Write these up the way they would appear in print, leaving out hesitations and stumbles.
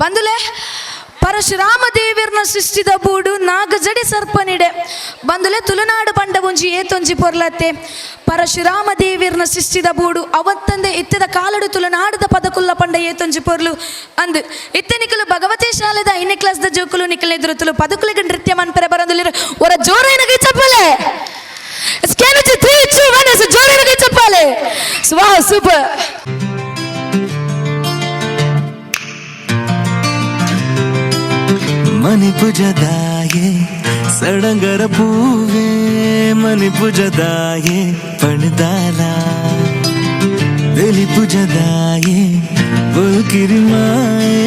ಬಂದುಲೆ ಪರಶುರಾಮ ದೇವಿರ್ನ ಸೃಷ್ಟಿದ ಬೂಡು ನಾಗಜಡಿ ಸರ್ಪನಿಡೆ ಬಂದುಲೆ ತುಳುನಾಡು ಪಂಡ ಒಂಜಿ ಏತೊಂಜಿ ಪೊರ್ಲತ್ತೆ ಪರಶುರಾಮ ದೇವಿರ್ನ ಸೃಷ್ಟಿದ ಬೂಡು ಅವತ್ತಂದೆ ಇತ್ತದ ಕಾಲಡು ತುಳುನಾಡದ ಪದಕುಲ್ಲ ಪಂಡ ಏತೊಂಜಿ ಪೊರ್ಲು ಅಂದು ಇತ್ತೆ ನಿಕಲು ಭಗವತಿ ಶಾಲೆದ 5ನೇ ಕ್ಲಾಸ್ದ ಜೋಕುಲು ನಿಕಲ್ ಎದುರುತ್ತಲು ಪದಕುಲಿಗೆ ನೃತ್ಯ ಮನ್ಪರೆ ಬರಂದುಲಿರು ಒರ ಜೋರೇನಗೆ ಚಪ್ಪಲೆ ಸ್ಕ್ಯಾನಜಿ 3 2 1 ಜೋರೇನಗೆ ಚಪ್ಪಲೆ ವಾವ್ ಸೂಪರ್ ಮಣಿಪುಜದಾಯೆ ಸಡಂಗರ ಪೂವೆ ಮಣಿಪುಜದಾಯೆ ಪಣದಾಲ ತೆಲಿಪುಜದಾಯೆ ಕಿರಿಮಾಯೆ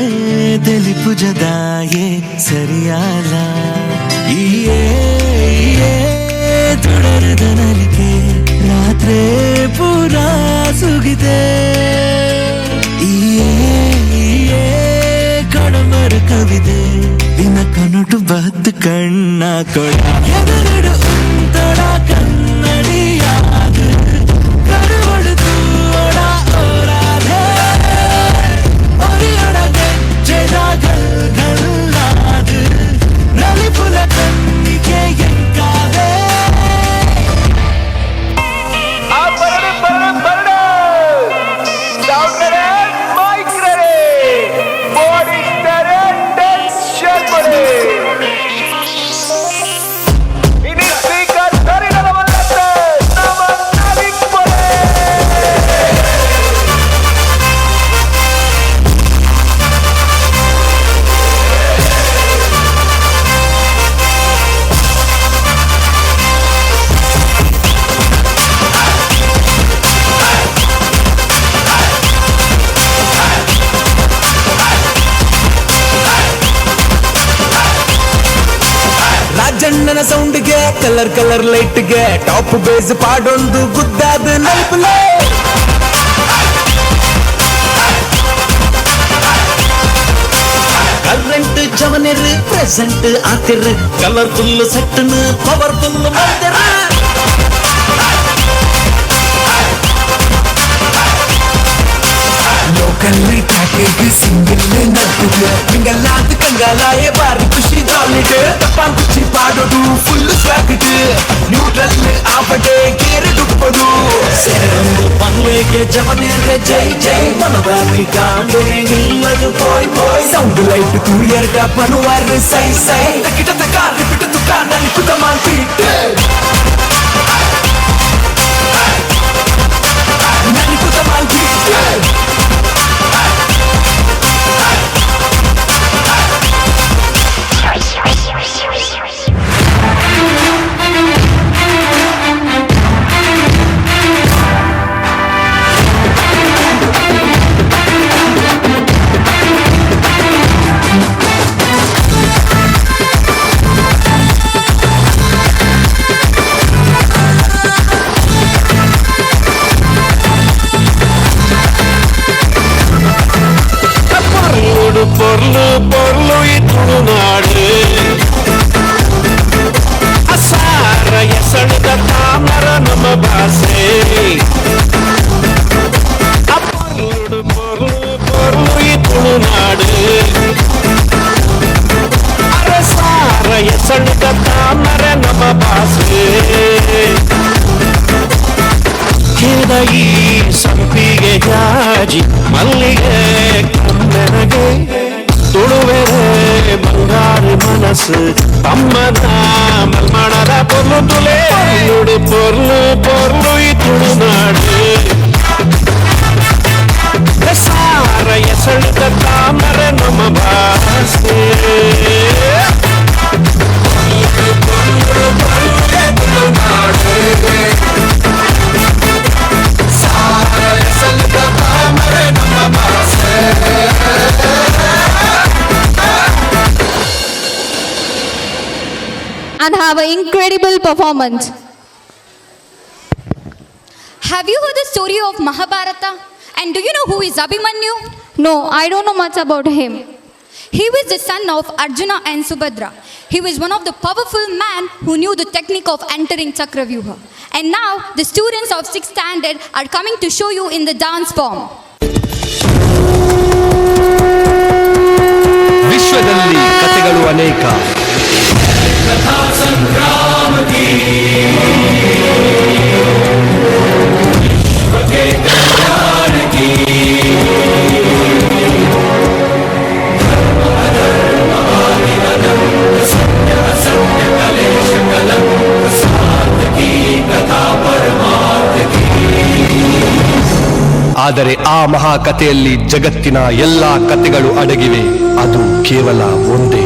ತೆಲಿಪುಜದಾಯೆ ಸರಿಯಾಲ ಈಯೇ ತೊಡರದ ನಲಿಕೆ ರಾತ್ರಿ ಪೂರಾ ಸುಗಿದೆ ಈಯೇ ಕಡಮರ ಕವಿದೆ ದಿನ ಕನಟು ಬದ್ದು ಕಣ್ಣ ಕೊಡ ಎದುರು ತೊಡ ಕನ್ನಡಿಯಾದು ಕರುವಡುದು ಒಡ ಓರಾದೆ ಒರಿಯೊಡ ಗೆಜ್ಜೆದ ಗಲ್ಗಲ್ಲಾದು ನಲಿಪುಲ ಕಣ್ಣಿಗೆ ಎಂಕಾದೆ ರಾಜಣ್ಣನ ಸೌಂಡ್ಗೆ ಕಲರ್ ಕಲರ್ ಲೈಟ್ಗೆ ಟಾಪ್ ಬೇಸ್ ಪಾಡೊಂದು ಗುದ್ದಾದ ನಲ್ಪಲೆ ಕರೆಂಟ್ ಜವನಿರ್ ಪ್ರೆಸೆಂಟ್ ಆತಿರ್ ಕಲರ್ಫುಲ್ ಸೆಟ್ಟನ್ ಪವರ್ಫುಲ್ ಮಾಡ್ತಾರ ಲೋಕಲ್ಲಿ ಪ್ಯಾಕೇಜ್ ಸಿಂಗಲ್ ನಟ್ಟಿಗೆ ಮಿಂಗಲ್ಲಾದ ಕಂಗಾಲಾಯ ಬಾರಿ ಖುಷಿ ಜಾಲಿಟ್ ತಪ್ಪಾನ್ ಕುಚ್ಚಿ ಪಾಡೋದು ಫುಲ್ ಸ್ವಾಗಟ್ ನ್ಯೂಟ್ರಲ್ ಆಪಟೆ ಕೇರೆ ಡುಪ್ಪದು ಸೇರೊಂದು ಪನ್ಲೆಗೆ ಜವನೇರೆ ಜೈ ಜೈ ಮನವಾರಿ ಕಾಂಬೆ ನಿಲ್ಲದು ಪೋಯ್ ಪೋಯ್ ಸೌಂಡ್ ಲೈಟ್ ತೂಯರ್ಗ ಪನುವಾರ ಸೈ ಸೈ ತಕಿಟ ತಕ ರಿಪಿಟ ತುಕ ನಲಿಪುದ ಮಾಲ್ಪೀಟ್ ನಲಿಪುದ ಮಾಲ್ಪೀಟ್ பொருளு பொருளு துணுநாடு அசார எசழுத தாமர நம்ம பாசே பொருளு பொருளு பொருளு துணுநாடு அரசார எசழுத தாமர நம்ம பாசே ಈ ಸಂಪಿಗೆ ಜಾಜಿ ಮಲ್ಲಿಗೆ ಕಣ್ಣನಗೆ ತುಳುವೆರೆ ಬಂಗಾರಿ ಮನಸ್ಸು ತಮ್ಮನ ಮಲ್ಮಣದ ಪೊರ್ಲು ತುಲೆ ನುಡಿ ಪೊರ್ಲು ಪೊರ್ಲು ಈ ತುಳುನಾಡು ಸಾರ ಎಸಳಿದ ತಾಮರ ನಮ್ಮ ಭಾಷೆ and have an incredible performance. Have you heard the story of Mahabharata? And do you know who is Abhimanyu? No, I don't know much about him. He was the son of Arjuna and Subhadra. He was one of the powerful men who knew the technique of entering Chakravyuha. And now the students of 6th standard are coming to show you in the dance form. ಆದರೆ ಆ ಮಹಾಕಥೆಯಲ್ಲಿ ಜಗತ್ತಿನ ಎಲ್ಲಾ ಕಥೆಗಳು ಅಡಗಿವೆ. ಅದು ಕೇವಲ ಒಂದೇ.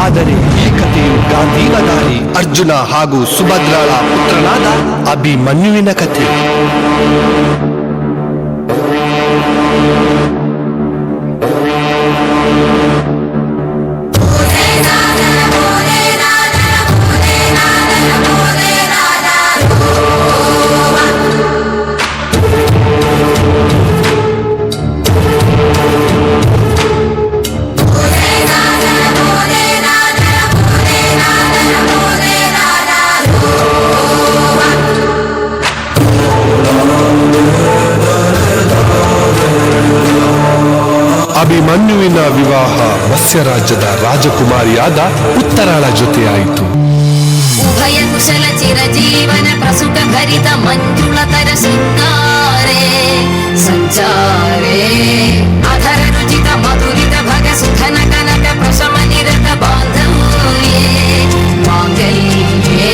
ಆದರೆ ಈ ಕಥೆಯು ಗಾಂಧೀವಧಾರಿ ಅರ್ಜುನ ಹಾಗೂ ಸುಭದ್ರಾಳ ಪುತ್ರನಾದ ಅಭಿಮನ್ಯುವಿನ ಕಥೆ. ಅಭಿಮನ್ಯುವಿನ ವಿವಾಹ ಮತ್ಸ್ಯ ರಾಜ್ಯದ ರಾಜಕುಮಾರಿಯಾದ ಉತ್ತರಾಳ ಜೊತೆಯಾಯಿತು. ಉಭಯ ಕುಶಲ ಚಿರಜೀವನ ಪ್ರಸುತ ಭರಿತ ಮಂಜುಳತರ ಶೃಂಗಾರೇ ಸಂಚಾರೇ ಅಧರ ರುಚಿತ ಮಧುರಿತ ಭಗ ಸುಧನ ಕನಕ ಪ್ರಶಮ ನಿರತ ಬಾಂಧವ್ಯೇ ಮಾಂಗಲ್ಯೇ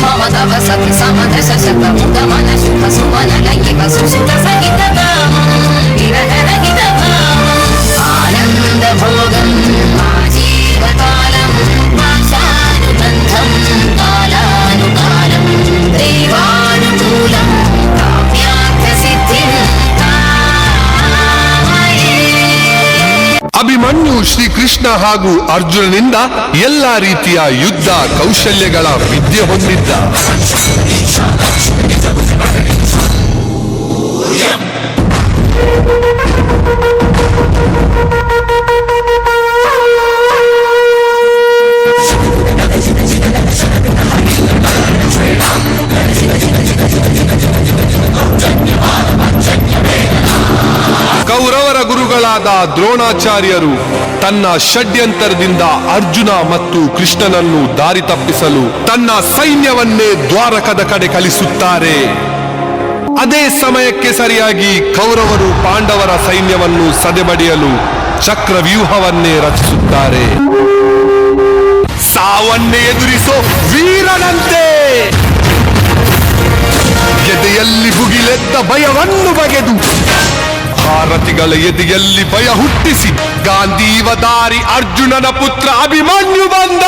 ಮಮ ತವ ಸತಿ ಸಮಧ ಶತ ಮುದ ಮನ ಶುಭ ಸುಮನ ಲಂಗಿಕ ಸುಸುತ ಸಹಿತ ವಿರಹ ರಹಿತ ಆನಂದ ಭೋಗಂ ಆಜೀವಕಾಲಂ ಪಾಶಾನುಬಂಧಂ ಕಾಲಾನುಕಾಲಂ ದೇವಾನುಕೂಲಂ ಕಾಮ್ಯಾರ್ಥ ಸಿದ್ಧಿಂ ಕಾಮಯೇ. ಅಭಿಮನ್ಯು ಶ್ರೀಕೃಷ್ಣ ಹಾಗೂ ಅರ್ಜುನನಿಂದ ಎಲ್ಲಾ ರೀತಿಯ ಯುದ್ಧ ಕೌಶಲ್ಯಗಳ ವಿದ್ಯೆ ಹೊಂದಿದ್ದ. ಕೌರವರ ಗುರುಗಳಾದ ದ್ರೋಣಾಚಾರ್ಯರು ತನ್ನ ಷಡ್ಯಂತರದಿಂದ ಅರ್ಜುನ ಮತ್ತು ಕೃಷ್ಣನನ್ನು ದಾರಿ ತಪ್ಪಿಸಲು ತನ್ನ ಸೈನ್ಯವನ್ನೇ ದ್ವಾರಕದ ಕಡೆ ಕಳಿಸುತ್ತಾರೆ. ಅದೇ ಸಮಯಕ್ಕೆ ಸರಿಯಾಗಿ ಕೌರವರು ಪಾಂಡವರ ಸೈನ್ಯವನ್ನು ಸದೆಬಡಿಯಲು ಚಕ್ರವ್ಯೂಹವನ್ನೇ ರಚಿಸುತ್ತಾರೆ. ಸಾವನ್ನೇ ಎದುರಿಸೋ ವೀರನಂತೆ ಎದೆಯಲ್ಲಿ ಭುಗಿಲೆದ್ದ ಭಯವನ್ನು ಬಗೆದು ಭಾರತಿಗಳ ಎದೆಯಲ್ಲಿ ಭಯ ಹುಟ್ಟಿಸಿ ಗಾಂಧೀವಧಾರಿ ಅರ್ಜುನನ ಪುತ್ರ ಅಭಿಮನ್ಯು ಬಂದ.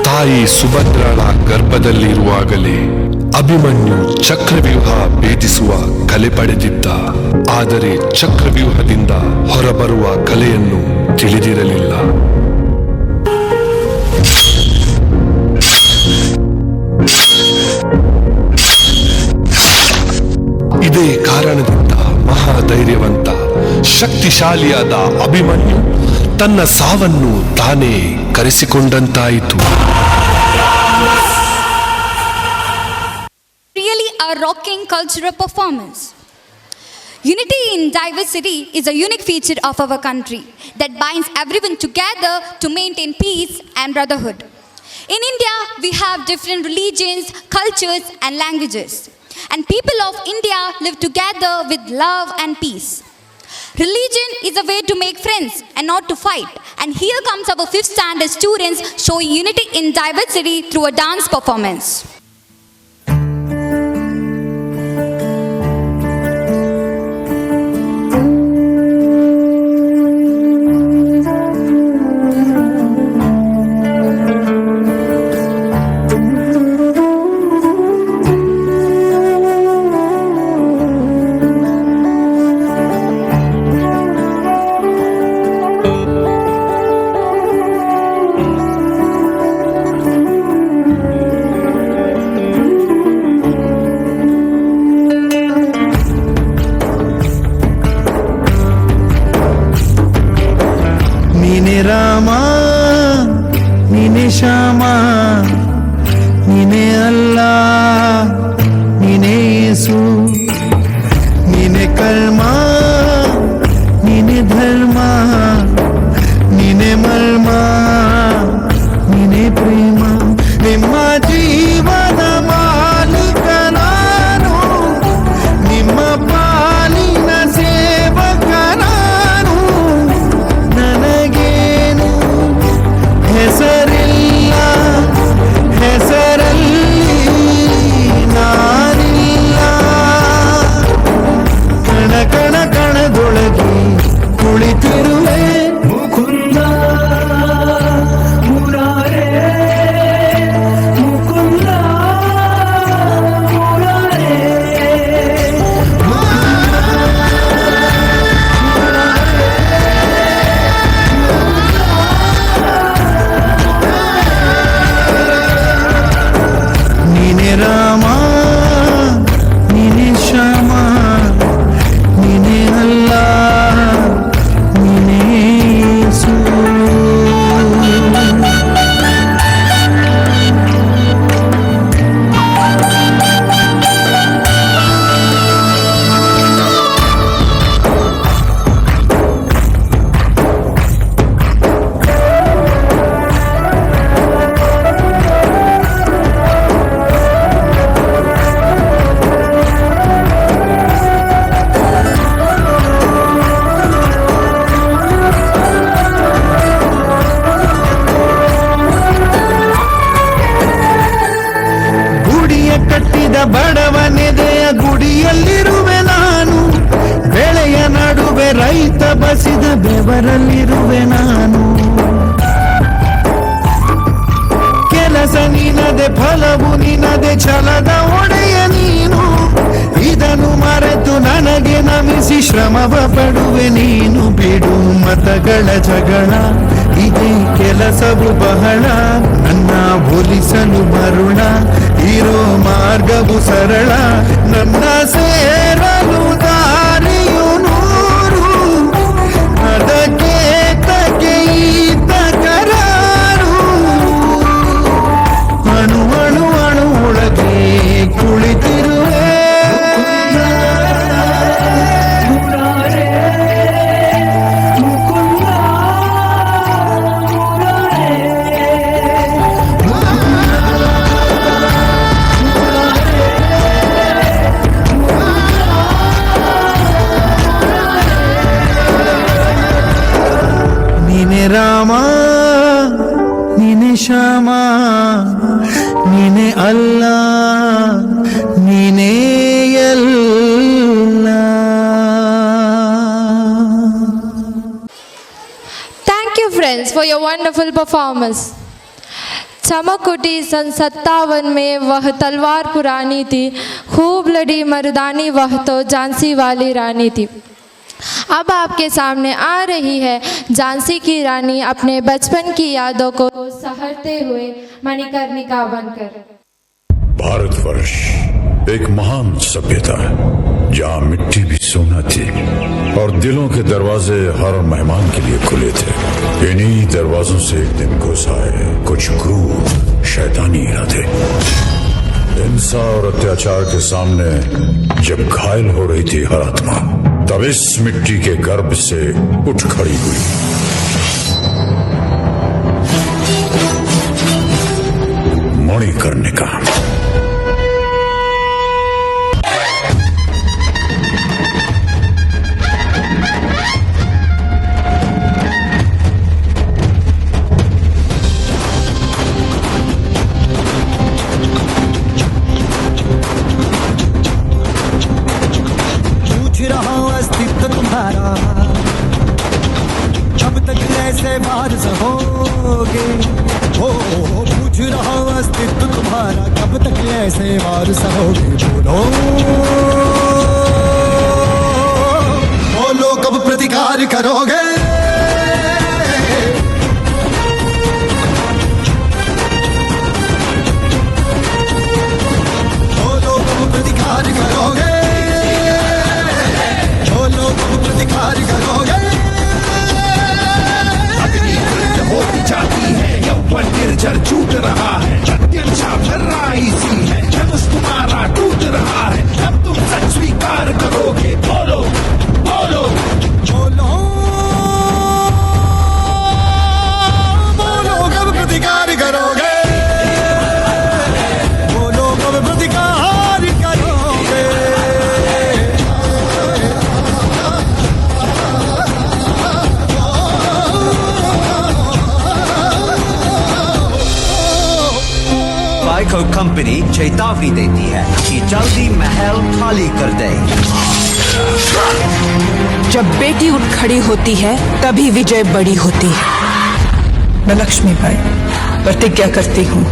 ತಾಯಿ ಸುಭದ್ರಾಳ ಗರ್ಭದಲ್ಲಿರುವಾಗಲೇ ಅಭಿಮನ್ಯು ಚಕ್ರವ್ಯೂಹ ಭೇದಿಸುವ ಕಲೆ ಪಡೆದಿದ್ದ. ಆದರೆ ಚಕ್ರವ್ಯೂಹದಿಂದ ಹೊರಬರುವ ಕಲೆಯನ್ನು ತಿಳಿದಿರಲಿಲ್ಲ. ಇದೇ ಕಾರಣದಿಂದ ಮಹಾಧೈರ್ಯವಂತ ಶಕ್ತಿಶಾಲಿಯಾದ ಅಭಿಮನ್ಯು ತನ್ನ ಸಾವನ್ನು ತಾನೇ ಕರೆಸಿಕೊಂಡಂತಾಯಿತು. Really a rocking cultural performance. Unity in diversity is a unique feature of our country that binds everyone together to maintain peace and brotherhood. In India, we have different religions, cultures, and languages. And people of India live together with love and peace. Religion is a way to make friends and not to fight. And here comes our 5th standard students showing unity in diversity through a dance performance. ನೀನೆ ರಾಮ ನೀನೆ ಶ್ಯಾಮ ನೀನೆ ಅಲ್ಲ ನೀನೆ ಯೇಸು ನೀನೆ ಕರ್ಮ ನೀನೆ ಧರ್ಮ ನೀನೆ ಮರ್ಮ ನೀನೆ ಪ್ರೇಮ ನಿಮ್ಮ ಜೀವನ ಮಾಲೀಕ ನಾನು ನಿಮ್ಮ ಪಾಲಿನ ಸೇವಕ ನಾನು ನನಗೇನು ಹೆಸರಿಲ್ಲ ಹೆಸರಲ್ಲಿ ನಾನಿಲ್ಲ ಕಣ ಕಣ ಕಣದೊಳಗೆ ಕುಳಿತಿರುವೆ ಮುಕುಂದ ಮುರಾರೇ ಮುಕುಂದ ಮುರಾರೇ ನೀನೆ ರಾಮ ನೀನೆ ಶ್ಯಾಮ ನೀನೆ ಅಲ್ಲ ನೀನೆ ಯೇಸು. ಗುಡಿಯ ಕಟ್ಟಿದ ಬಡವನೆದೆಯ ಗುಡಿಯಲ್ಲಿರುವೆ ನಾನು ಬೆಳೆಯ ನಡುವೆ ರೈತ ಬಸಿದ ಬೆವರಲ್ಲಿರುವೆ ನಾನು ಕೆಲಸ ನಿನದೆ ಫಲವು ನಿನದೆ ಛಲದ ಒಡೆಯ ನೀನು ಇದನ್ನು ಮರೆತು ನನಗೆ ನಮಿಸಿ ಶ್ರಮವ ಪಡುವೆ ನೀನು ಬಿಡು ಮತಗಳ ಜಗಳ ಇದೇ ಕೆಲಸವು ಬಹಳ ನನ್ನ ಒಲಿಸಲು ಮರುಳ ಇರೋ ಮಾರ್ಗವು ಸರಳ ನನ್ನ ಸೇರಲು ದಾರಿಯು ನೂರು ಅದಕ್ಕೆ ತಗೆ ಈತ ಕರಾರು ಅಣು ಅಣು ಅಣು ಒಳಗೆ ಕುಳಿತಿರುವೆ ನೀನೆ ರಾಮ ನೀನೆ ಶ್ಯಾಮ ನೀನೆ ಅಲ್ಲ ನೀನೇ ಎಲ್ಲ. Thank you friends for your wonderful performance. चमक उठी सन 57 में वह तलवार पुरानी थी, खूब लड़ी मर्दानी वह तो झांसी वाली रानी थी। अब आपके सामने आ रही है झांसी की रानी अपने बचपन की यादों को सहरते हुए मणिकर्णिका बनकर। भारतवर्ष एक महान सभ्यता है जहाँ मिट्टी भी सोना थी और दिलों के दरवाजे हर मेहमान के लिए खुले थे। इन्हीं दरवाजों से एक दिन घुस आए कुछ क्रूर शैतानी इरादे। हिंसा और अत्याचार के सामने जब घायल हो रही थी हर आत्मा, तब इस मिट्टी के गर्भ से उठ खड़ी हुई। मणिकर्णिका। पूछ रहा हूं अस्तित्व तुम्हारा, कब तक ऐसे वारिस होगे? हो पूछ रहा हूं अस्तित्व तुम्हारा, कब तक ऐसे वारिस होगे? बोलो बोलो कब प्रतिकार करोगे? बोलो कब प्रतिकार करोगे? बोलो कब प्रतिकार करोगे? होती जाती है यौवन निर्जर छूट रहा है, अत्यंता भर्राई सी है, धनुष तुम्हारा टूट रहा है, अब तुम सच स्वीकार करोगे? बोलो बोलो बोलो बोलो कब प्रतिकार करोगे? बोलो कब प्रतिकार करोगे? बाइको कंपनी चेतावनी देती है कि जल्दी महल खाली कर दे। जब बेटी उठ खड़ी होती है तभी विजय बड़ी होती है। मैं लक्ष्मीबाई प्रतिज्ञा करती हूँ,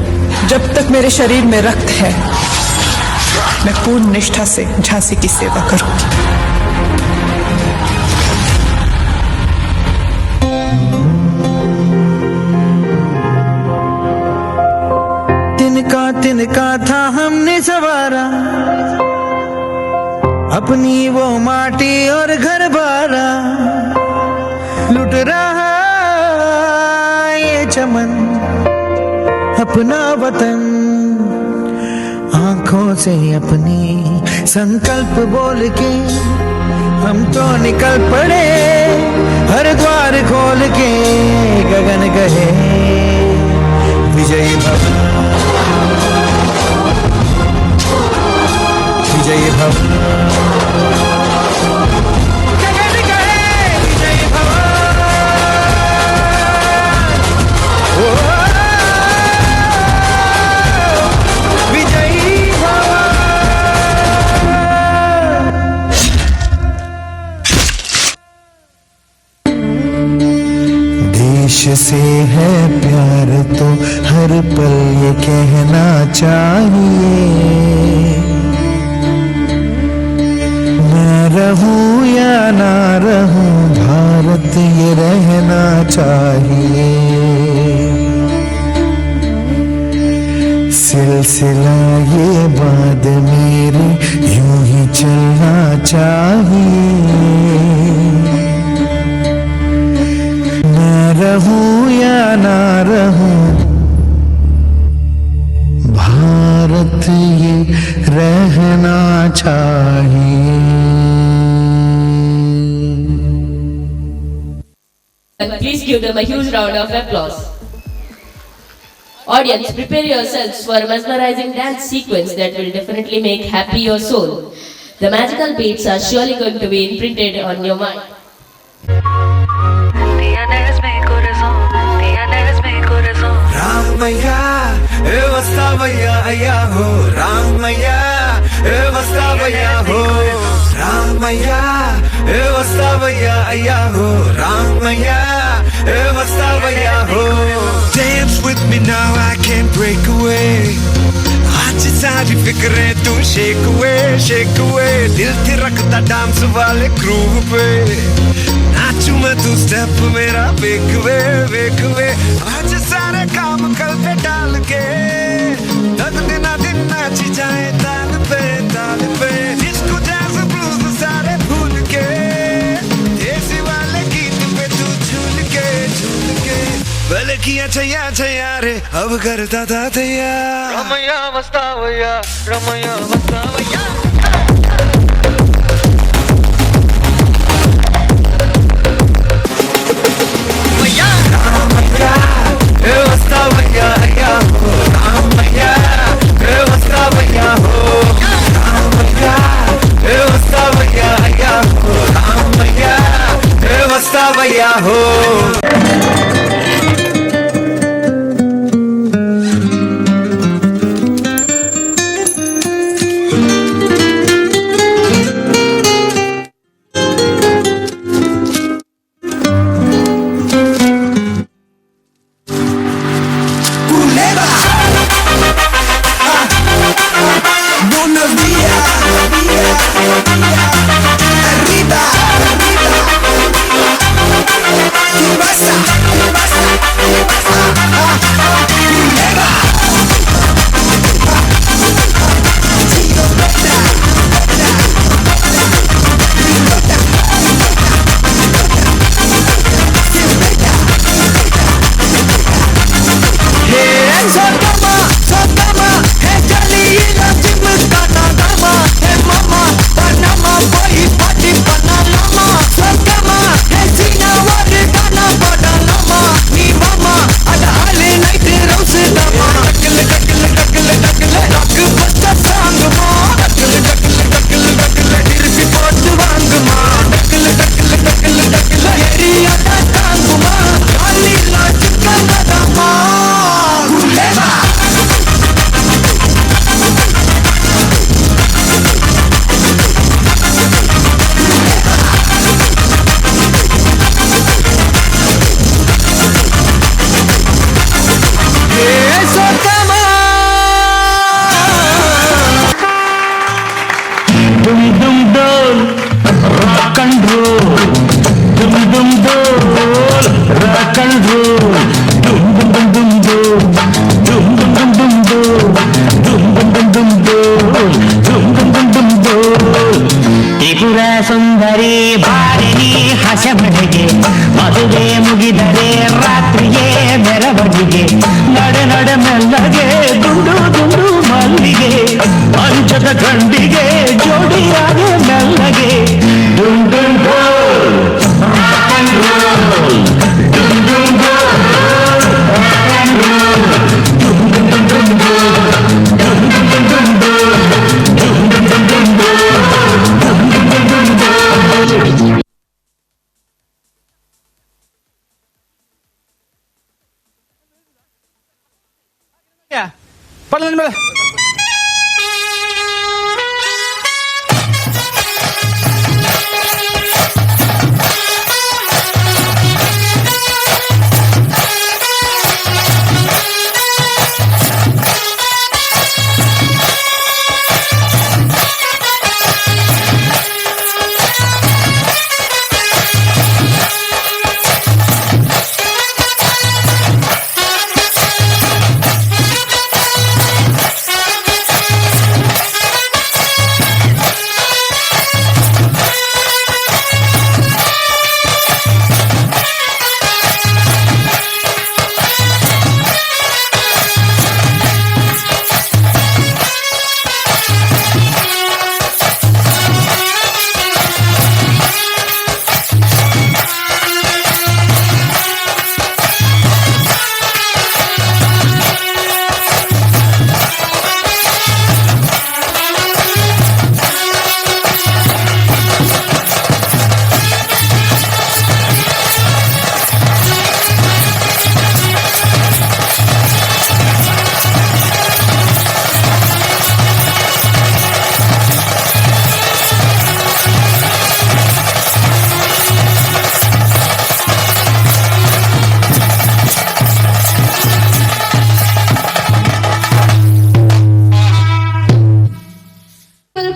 जब तक मेरे शरीर में रक्त है मैं पूर्ण निष्ठा से झांसी की सेवा करूंगी। तिनका था हमने सवारा, अपनी वो माटी और घर बारा, लुट रहा ये चमन अपना वतन, आंखों से अपनी संकल्प बोल के हम तो निकल पड़े, हर द्वार खोल के गगन कहे विजयी भव, विजयी भव, गगन कहे विजयी भव। विजयी भव। देश से है प्यार तो हर पल ये कहना चाहिए, मैं रहूं या ना रहूं भारत ये रहना चाहिए। सिलसिला ये बात मेरी यूं ही चलना चाहिए, मैं रहूं या ना रहूं भारत ये रहना चाहिए। Please give them a huge round of applause. Audience, prepare yourselves for a mesmerizing dance sequence that will definitely make happy your soul. The magical beats are surely going to be imprinted on your mind. Ramaya, vastavaya ho, Ramaya, vastavaya ho, Ramaya, vastavaya ho, Ramaya, vastavaya ho. Dance with me now, I can't break away. आज सारी फिक्रें तू shake away, दिल थिरकता dance वाले groove पे, नाचू मैं तू step मेरा वेक वे, आज सारे काम कल पे डाल के, दिन नाची जाए ताल पे, डिस्को जैज़ ब्लूज किया छैया छैया रे अब करता था थैया रमैया वस्तावैया रमैया वस्तावैया हो ಸುಂದರಿ ಬಾರಿನಿ ಹಸಬಡಿಗೆ ಮದುವೆ ಮುಗಿದರೆ ರಾತ್ರಿಯೇ ಮೆರವಣಿಗೆ ನಡೆ ನಡೆ ಮೆಲ್ಲಗೆ ದುಂಡು ದುಂಡು ಮಲ್ಲಿಗೆ ಅಂಚದ ಗಂಡಿಗೆ ಜೋಡಿಯಾಗೆ ಮೆಲ್ಲಗೆ ಡುಂ ಡುಂ ಡೋಲ್ ರಾಕ್ ಅಂಡ್ ರೋಲ್ ಡುಂ ಡುಂ ಡೋಲ್ ರಾಕ್ ಅಂಡ್ ರೋಲ್ ಡುಂ ಡುಂ ಡುಂ ಡೋಲ್ ಡುಂ ಡುಂ ಡುಂ ಡೋಲ್ ಡುಂ ಡುಂ ಡುಂ ಡೋಲ್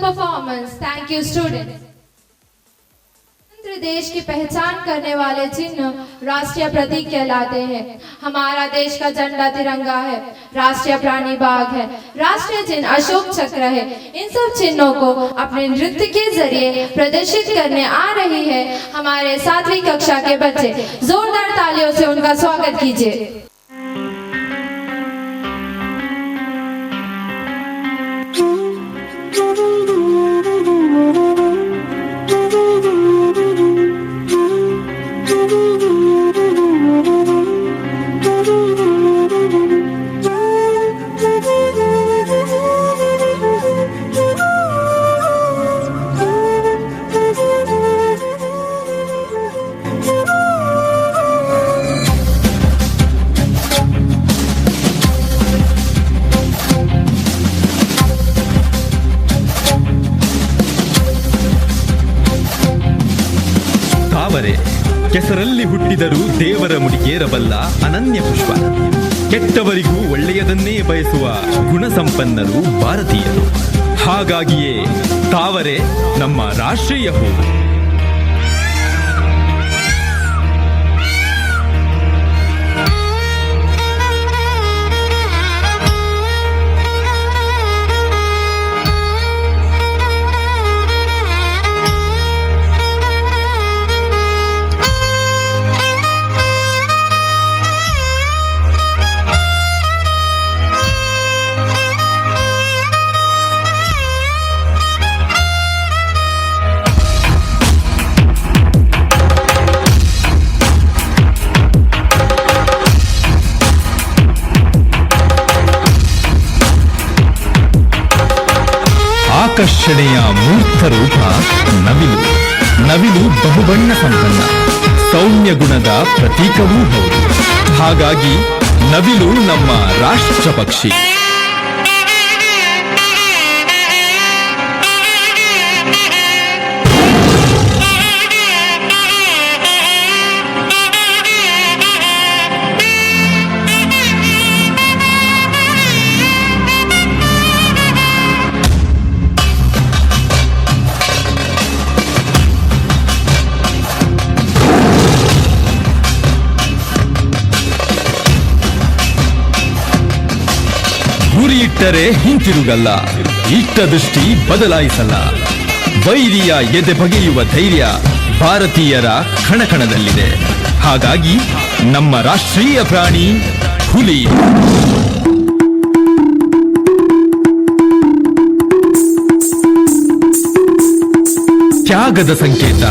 परफॉर्मेंस। Thank you students. देश की पहचान करने वाले चिन्ह राष्ट्रीय प्रतीक कहलाते हैं। हमारा देश का झंडा तिरंगा है, राष्ट्रीय प्राणी बाघ है, राष्ट्रीय चिन्ह अशोक चक्र है। इन सब चिन्हों को अपने नृत्य के जरिए प्रदर्शित करने आ रही है हमारे 7वीं कक्षा के बच्चे। जोरदार तालियों से उनका स्वागत कीजिए। ತಾವರೆ ಕೆಸರಲ್ಲಿ ಹುಟ್ಟಿದರೂ ದೇವರ ಮುಡಿಗೇರಬಲ್ಲ ಅನನ್ಯ ಪುಷ್ಪ. ಕೆಟ್ಟವರಿಗೂ ಒಳ್ಳೆಯದನ್ನೇ ಬಯಸುವ ಗುಣಸಂಪನ್ನರು ಭಾರತೀಯರು. ಹಾಗಾಗಿಯೇ ತಾವರೆ ನಮ್ಮ ರಾಷ್ಟ್ರೀಯ ಹೂ. ಆಕರ್ಷಣೆಯ ಮೂರ್ತ ರೂಪ ನವಿಲು. ನವಿಲು ಬಹುಬಣ್ಣ ಸಂಪನ್ನ, ಸೌಮ್ಯ ಗುಣದ ಪ್ರತೀಕವೂ ಹೌದು. ಹಾಗಾಗಿ ನವಿಲು ನಮ್ಮ ರಾಷ್ಟ್ರ ಪಕ್ಷಿ. ಗುರಿ ಇಟ್ಟರೆ ಹಿಂತಿರುಗಲ್ಲ, ಇಟ್ಟ ದೃಷ್ಟಿ ಬದಲಾಯಿಸಲ್ಲ. ವೈರಿಯ ಎದೆ ಬಗೆಯುವ ಧೈರ್ಯ ಭಾರತೀಯರ ಕಣಕಣದಲ್ಲಿದೆ. ಹಾಗಾಗಿ ನಮ್ಮ ರಾಷ್ಟ್ರೀಯ ಪ್ರಾಣಿ ಹುಲಿ. ತ್ಯಾಗದ ಸಂಕೇತ,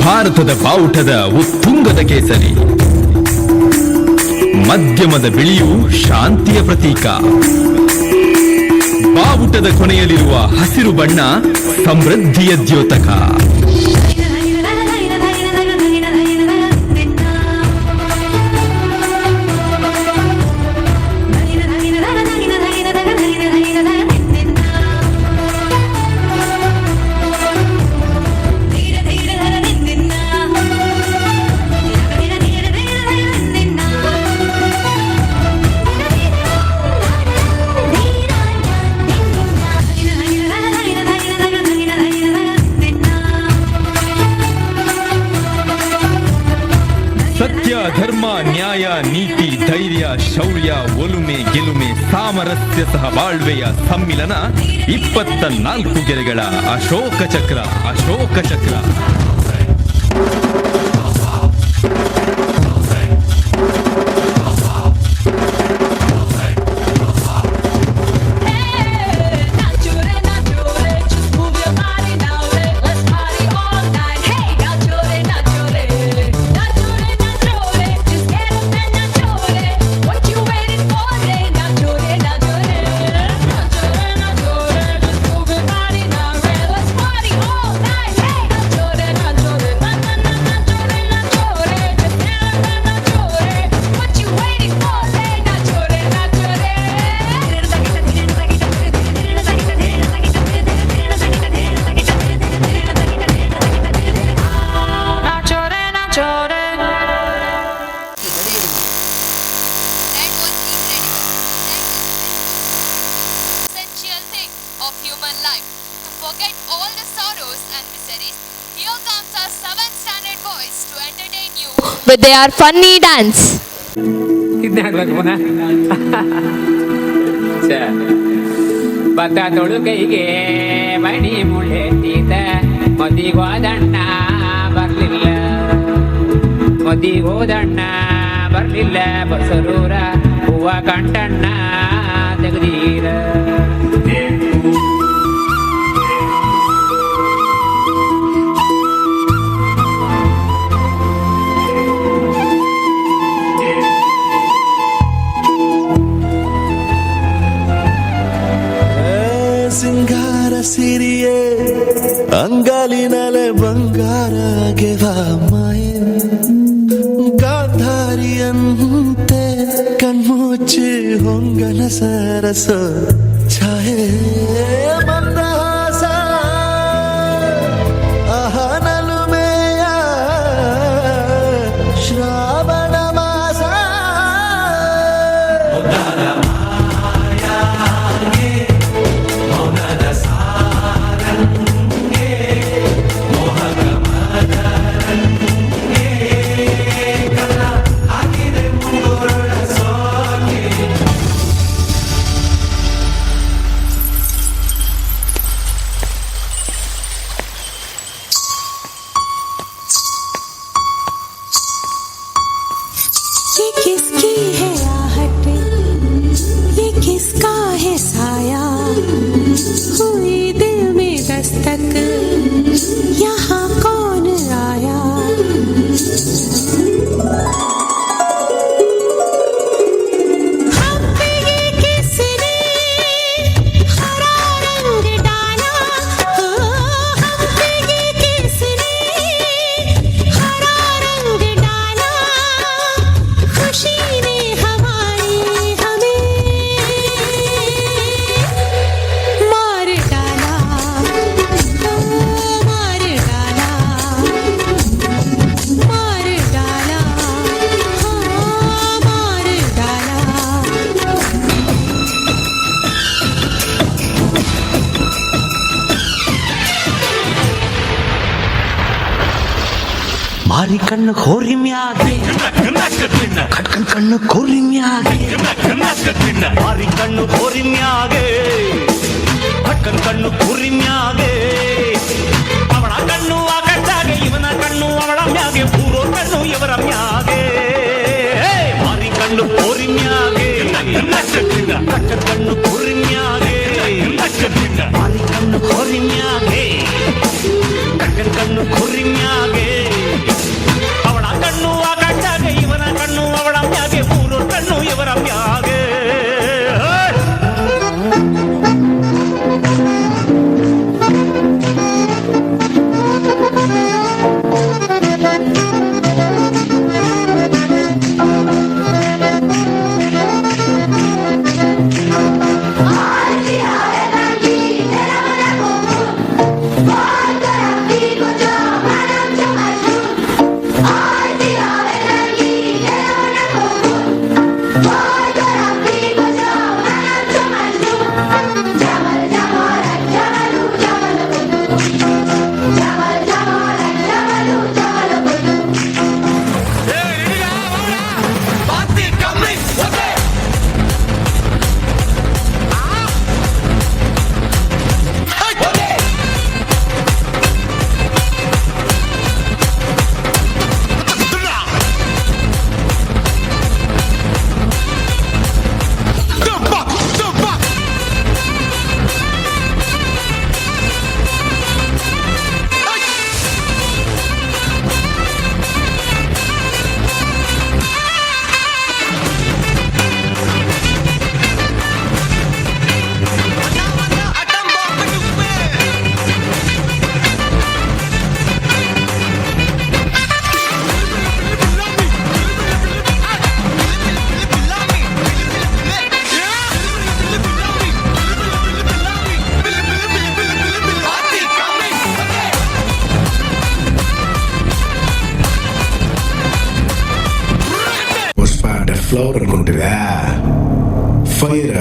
ಭಾರತದ ಬಾವುಟದ ಉತ್ತುಂಗದ ಕೇಸರಿ. ಮಧ್ಯಮದ ಬಿಳಿಯು ಶಾಂತಿಯ ಪ್ರತೀಕ. ಬಾವುಟದ ಕೊನೆಯಲ್ಲಿರುವ ಹಸಿರು ಬಣ್ಣ ಸಮೃದ್ಧಿಯ ದ್ಯೋತಕ. ಸತ್ಯ, ಧರ್ಮ, ನ್ಯಾಯ, ನೀತಿ, ಧೈರ್ಯ, ಶೌರ್ಯ, ಒಲುಮೆ, ಗೆಲುಮೆ, ಸಾಮರಸ್ಯ ಸಹ ಬಾಳ್ವೆಯ ಸಮ್ಮಿಲನ. 24 ಗೆರೆಗಳ Ashoka Chakra. Ashoka Chakra. With their funny dance. ಭತ್ತ ತೊಳು ಕೈಗೆ ಮಣಿ ಮುಳೆತ್ತಿದ ಮದಿಗೋದಣ್ಣ ಬರ್ಲಿಲ್ಲ, ಮದಿಗೋದಣ್ಣ ಬರ್ಲಿಲ್ಲ. ಬಸರೂರ ಹೂವ ಕಂಟಣ್ಣ ತೆಗೆದೀರ. ಅಂಗಾಲಿನಲೆ ಬಂಗಾರ ಗೆವ ಮಾಯೆ ಗಾಂಧಾರಿಯಂತೆ ಕಣ್ಮುಚ್ಚಿ ಹೊಂಗನ ಸರಸ ಛಾಯೆ ಮಂದಹಾಸ ಅಹನಲುಮೆಯ ಶ್ರಾವಣ ಮಾಸ ये किसकी है आहट, ये किसका है साया, हुई दिल में दस्तक, यहाँ कौन आया। हम पे ये किसने हरा रंग डाला, हो हम पे ये किसने हरा रंग डाला, खुशी ने हमारी हमें मार डाला, मार डाला, मार डाला, हाँ मार डाला। ಮಾರಿ ಕಣ್ಣು ಕೋರಿ ಮ್ಯಾಗೆ ಕಟ್ಕನ್ ಕಣ್ಣು ಕೋರಿ ಮ್ಯಾಗೆ ಮಾರಿ ಕಣ್ಣು ಕೋರಿ ಮ್ಯಾಗೆ ಕಟ್ಕನ್ ಕಣ್ಣು ಕೋರಿ ಮ್ಯಾಗೆ ಅವಳ ಕಣ್ಣು ಆ ಕಣ್ಣಾಗೆ ಇವನ ಕಣ್ಣು ಅವಳ ಮ್ಯಾಗೆ ಪೂರೋ ಕಣ್ಣು ಇವರ ಮ್ಯಾಗೆ ಮಾರಿ ಕಣ್ಣು ಕೋರಿ ಮ್ಯಾಗೆ ಕಟ್ಕನ್ ಕಣ್ಣು ಕೋರಿ ಮ್ಯಾಗೆ ಮಾರಿ ಕಣ್ಣು ಕೋರಿ ಮ್ಯಾಗೆ ಕಟ್ಕನ್ ಕಣ್ಣು ಕೋರಿ ಮ್ಯಾಗೆ ಅವಳ ಕಣ್ಣು ಆ ಕಣ್ಣಾಗೆ ಇವನ ಕಣ್ಣು ಅವಳ ಮ್ಯಾಗೆ ಮೂರು ಕಣ್ಣು ಇವರ ಮ್ಯಾಗೆ ಫ್ಲವರ್ ಕೊಂಡಿರ ಫೈರ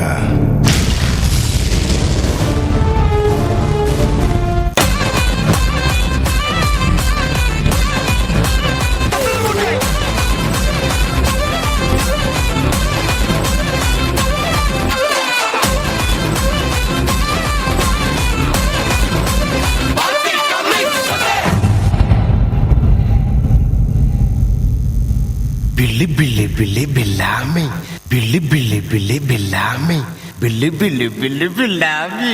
बिल्ली बिल्ली बिल्ली बिल्लामी बिल्ली बिल्ली बिल्ली बिल्लामी बिल्ली बिल्ली बिल्ली बिल्लामी